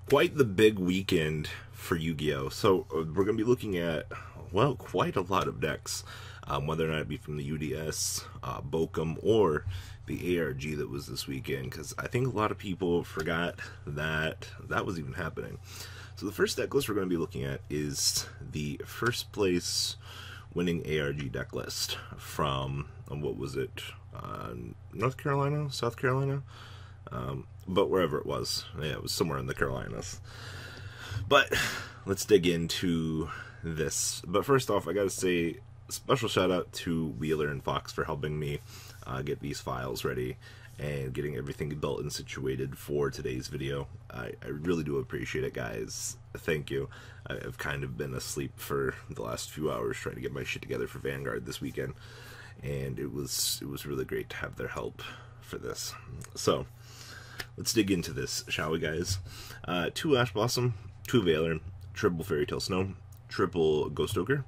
Quite the big weekend for Yu-Gi-Oh! So we're going to be looking at, well, quite a lot of decks, whether or not it be from the UDS, Bokum, or the ARG that was this weekend, because I think a lot of people forgot that that was even happening. So the first deck list we're going to be looking at is the first place winning ARG deck list from, what was it, North Carolina, South Carolina? But wherever it was. Yeah, it was somewhere in the Carolinas. But let's dig into this. But first off, I gotta say, special shout out to Wheeler and Fox for helping me get these files ready and getting everything built and situated for today's video. I really do appreciate it, guys. Thank you. I've kind of been asleep for the last few hours trying to get my shit together for Vanguard this weekend, and it was really great to have their help for this. So let's dig into this, shall we, guys? 2 Ash Blossom, 2 Valor, triple Fairy Tale Snow, triple Ghost Ogre,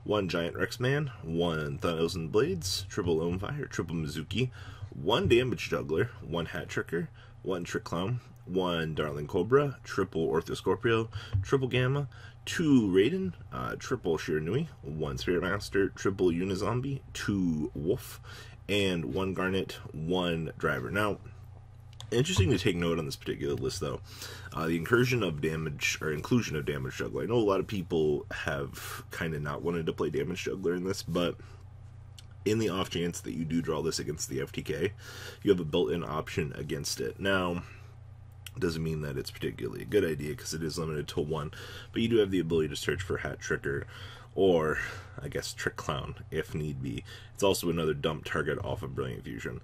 1 Giant Rexman, 1 Thousand Blades, triple Ownfire, triple Mizuki, 1 Damage Juggler, 1 Hat Tricker, 1 Trick Clown, 1 Darling Cobra, triple Orthoscorpio, triple Gamma, 2 Raiden, triple Shiranui, 1 Spirit Master, triple Unizombie, 2 Wolf, and 1 Garnet, 1 Driver. Now, interesting to take note on this particular list, though, the inclusion of Damage Juggler. I know a lot of people have kind of not wanted to play Damage Juggler in this, but in the off chance that you do draw this against the FTK, you have a built-in option against it. Now, it doesn't mean that it's particularly a good idea because it is limited to 1, but you do have the ability to search for Hat Tricker or, I guess, Trick Clown if need be. It's also another dump target off of Brilliant Fusion.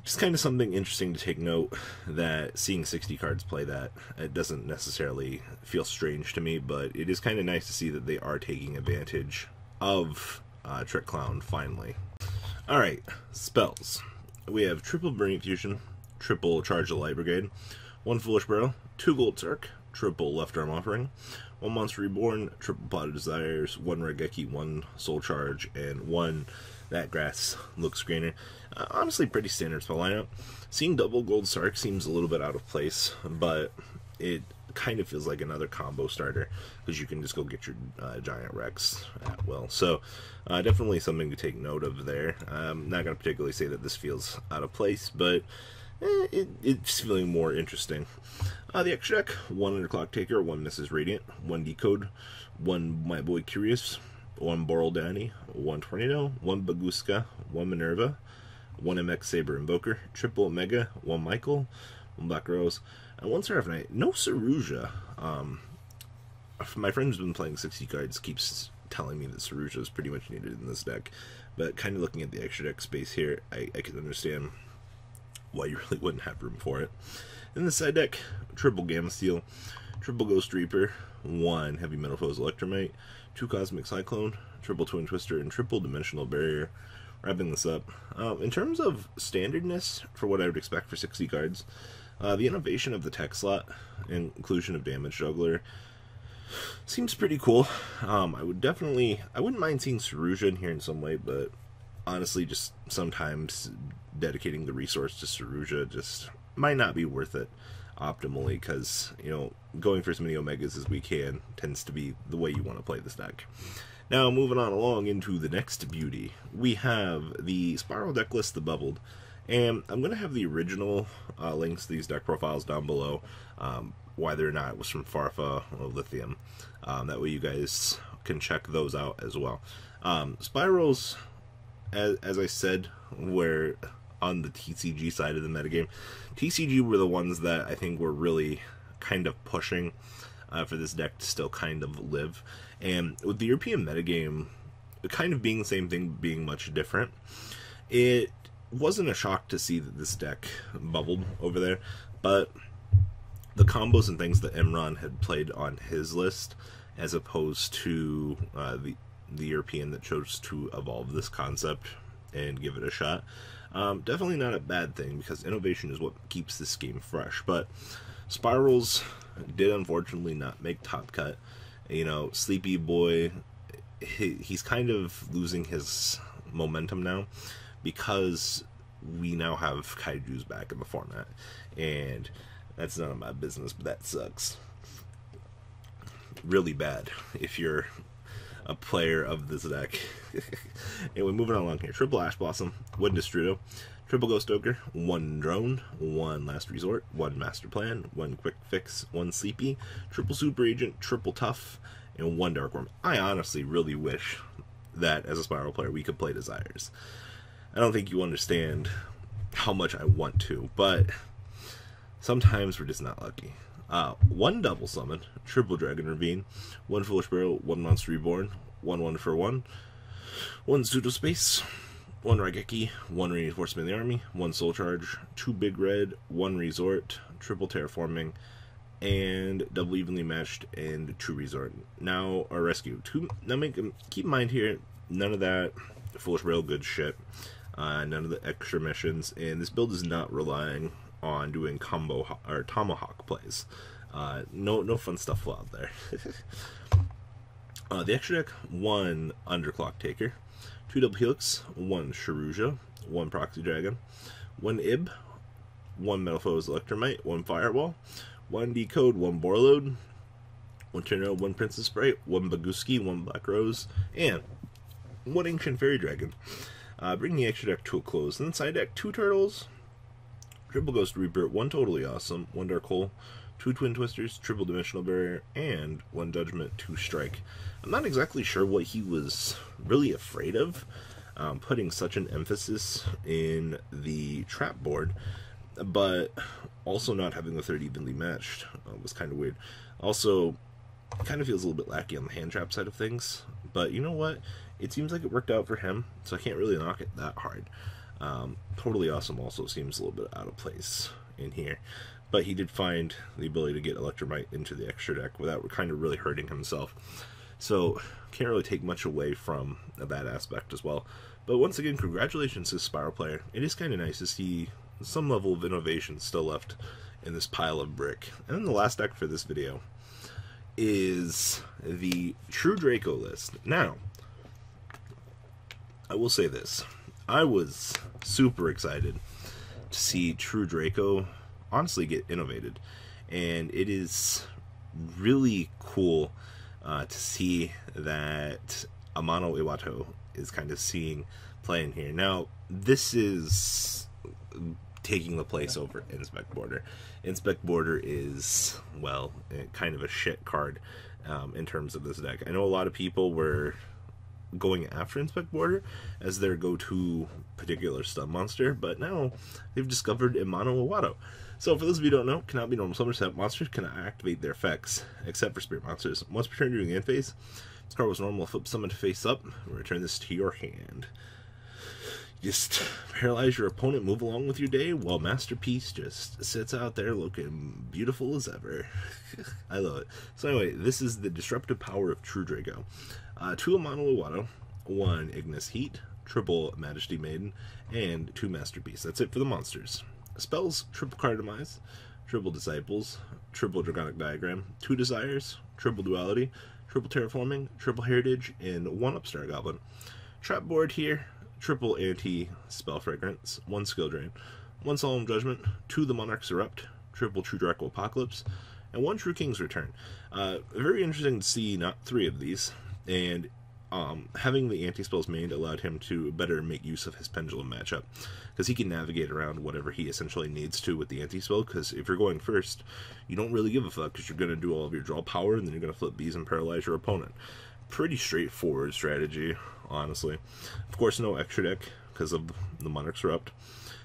Just kind of something interesting to take note, that seeing 60 cards play that, it doesn't necessarily feel strange to me, but it is kind of nice to see that they are taking advantage of Trick Clown finally. Alright, spells. We have triple Brilliant Fusion, triple Charge the Light Brigade, 1 Foolish Barrel, 2 Gold Sark, triple Left Arm Offering, 1 Monster Reborn, triple Pot of Desires, 1 Regeki, 1 Soul Charge, and 1 That Grass Looks Greener. Honestly, pretty standard spell lineup. Seeing double Gold Sark seems a little bit out of place, but it kind of feels like another combo starter, because you can just go get your Giant Rex at will. So, definitely something to take note of there. I'm not going to particularly say that this feels out of place, but it's feeling more interesting. The extra deck, 1 Underclock Taker, 1 Mrs. Radiant, 1 Decode, 1 My Boy Curious, 1 Boral Danny, 1 Tornado, 1 Baguska, 1 Minerva, 1 MX Saber Invoker, triple Omega, 1 Michael, 1 Black Rose, and 1 Seraphonite. No Saruja. My friend's been playing 60 cards, keeps telling me that Saruja is pretty much needed in this deck, but kind of looking at the extra deck space here, I can understand why you really wouldn't have room for it. In the side deck, triple Gamma Steel, triple Ghost Reaper, 1 Heavy Metal Foes Electromite, 2 Cosmic Cyclone, triple Twin Twister, and triple Dimensional Barrier. Wrapping this up, in terms of standardness for what I would expect for 60 cards, the innovation of the tech slot and inclusion of Damage Juggler seems pretty cool. I wouldn't mind seeing Saruja in here in some way, but honestly, just sometimes dedicating the resource to Saruja just might not be worth it optimally, because, you know, going for as many Omegas as we can tends to be the way you want to play this deck. Now, moving on along into the next beauty, we have the Spiral deck list, the Bubbled, and I'm going to have the original links to these deck profiles down below, whether or not it was from Farfa or Lithium. That way you guys can check those out as well. Spirals, as I said, were on the TCG side of the metagame. TCG were the ones that I think were really kind of pushing for this deck to still kind of live. And with the European metagame kind of being the same thing, being much different, it wasn't a shock to see that this deck bubbled over there, but the combos and things that Imran had played on his list, as opposed to the European that chose to evolve this concept and give it a shot, definitely not a bad thing, because innovation is what keeps this game fresh. But Spirals did unfortunately not make top cut. You know, Sleepy Boy, he's kind of losing his momentum now, because we now have Kaijus back in the format, and That's none of my business, but that sucks. Really bad if you're a player of this deck. Anyway, moving along here. Triple Ash Blossom, 1 Destrudo, Triple Ghost Ogre, 1 Drone, 1 Last Resort, 1 Master Plan, 1 Quick Fix, 1 Sleepy, Triple Super Agent, Triple Tough, and 1 Dark Worm. I honestly really wish that as a Spiral player we could play Desires. I don't think you understand how much I want to, but sometimes we're just not lucky. 1 Double Summon, Triple Dragon Ravine, 1 Foolish Burial, 1 Monster Reborn, 1 for 1, 1 Pseudospace, 1 Raigeki, 1 Reinforcement of the Army, 1 Soul Charge, 2 Big Red, 1 Resort, Triple Terraforming, and Double Evenly Matched, and 2 Resort. Now our Rescue. Now keep in mind here, none of that Foolish Burial good shit, none of the extra missions, and this build is not relying on doing combo or tomahawk plays. No fun stuff out there. The extra deck: 1 Underclock Taker, 2 Double Helix, 1 Sharuja, 1 Proxy Dragon, 1 Ib, 1 Metal Foes Electromite, 1 Fireball, 1 Decode, 1 Borload, 1 Tornado, 1 Princess Sprite, 1 Baguski, 1 Black Rose, and 1 Ancient Fairy Dragon. Bring the extra deck to a close. And then side deck: 2 Turtles, Triple Ghost Reaper, 1 Totally Awesome, 1 Dark Hole, 2 Twin Twisters, Triple Dimensional Barrier, and 1 Judgment, 2 Strike. I'm not exactly sure what he was really afraid of, putting such an emphasis in the trap board, but also not having the 3rd evenly matched was kind of weird. Also, kind of feels a little bit lackey on the hand trap side of things, but you know what? It seems like it worked out for him, so I can't really knock it that hard. Totally Awesome also seems a little bit out of place in here, but he did find the ability to get Electromite into the extra deck without kind of really hurting himself, so can't really take much away from that aspect as well. But once again, congratulations to Spiral player. It is kind of nice to see some level of innovation still left in this pile of brick. And then the last deck for this video is the True Draco list. Now, I will say this. I was super excited to see True Draco honestly get innovated, and it is really cool to see that Amano Iwato is kind of seeing play in here. Now, this is taking the place over Inspect Border. Inspect Border is, well, kind of a shit card in terms of this deck. I know a lot of people were going after Inspect Border as their go-to particular stun monster, but now they've discovered Amano Iwato. So for those of you who don't know, cannot be normal summon set. Monsters cannot activate their effects, except for spirit monsters. Once per turn during the end phase, this card was normal flip summon to face up, return this to your hand. Just paralyze your opponent, move along with your day, while Masterpiece just sits out there looking beautiful as ever. I love it. So anyway, this is the disruptive power of True Draco. 2 Amano Iwato, 1 Ignis Heat, triple Majesty Maiden, and 2 Masterpiece. That's it for the monsters. Spells: triple Cardomize, triple Disciples, triple Dragonic Diagram, 2 Desires, triple Duality, triple Terraforming, triple Heritage, and 1 Upstart Goblin. Trap board here: triple Anti-Spell Fragrance, 1 Skill Drain, 1 Solemn Judgment, 2 The Monarch's Erupt, triple True Draco Apocalypse, and 1 True King's Return. Very interesting to see not 3 of these, and having the anti-spells made allowed him to better make use of his pendulum matchup, because he can navigate around whatever he essentially needs to with the anti-spell, because if you're going first, you don't really give a fuck, because you're going to do all of your draw power, and then you're going to flip bees and paralyze your opponent. Pretty straightforward strategy, honestly. Of course, no extra deck, because of the Monarch's Erupt.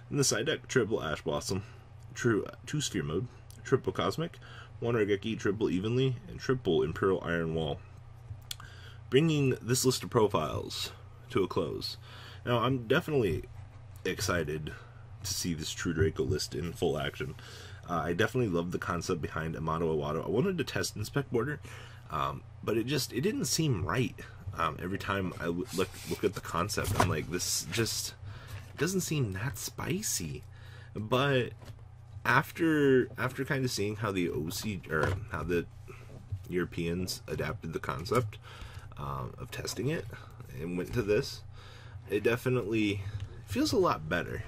In the side deck, triple Ash Blossom, 2 Sphere Mode, triple Cosmic, 1 Raigeki, triple Evenly, and triple Imperial Iron Wall. Bringing this list of profiles to a close. Now, I'm definitely excited to see this True Draco list in full action. I definitely love the concept behind Amano Iwato. I wanted to test Inspect Border, but it didn't seem right. Every time I look at the concept, I'm like, this just doesn't seem that spicy. But after kind of seeing how the how the Europeans adapted the concept of testing it and went to this, it definitely feels a lot better.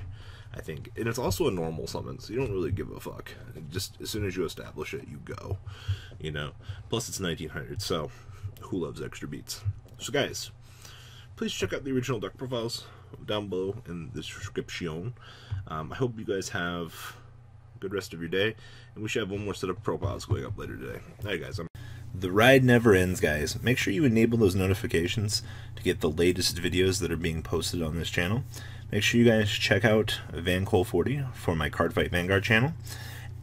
I think. And it's also a normal summon, so you don't really give a fuck. Just as soon as you establish it, you go. You know? Plus it's 1900, so who loves extra beats? So guys, please check out the original deck profiles down below in the description. I hope you guys have a good rest of your day, and we should have one more set of profiles going up later today. Alright guys, the ride never ends, guys. Make sure you enable those notifications to get the latest videos that are being posted on this channel. Make sure you guys check out VanCole40 for my Cardfight Vanguard channel,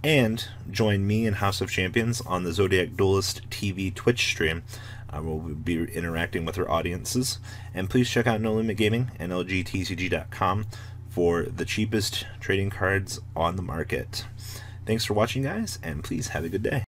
and join me and House of Champions on the Zodiac Duelist TV Twitch stream. We'll be interacting with our audiences. And please check out No Limit Gaming and LGTCG.com for the cheapest trading cards on the market. Thanks for watching, guys, and please have a good day.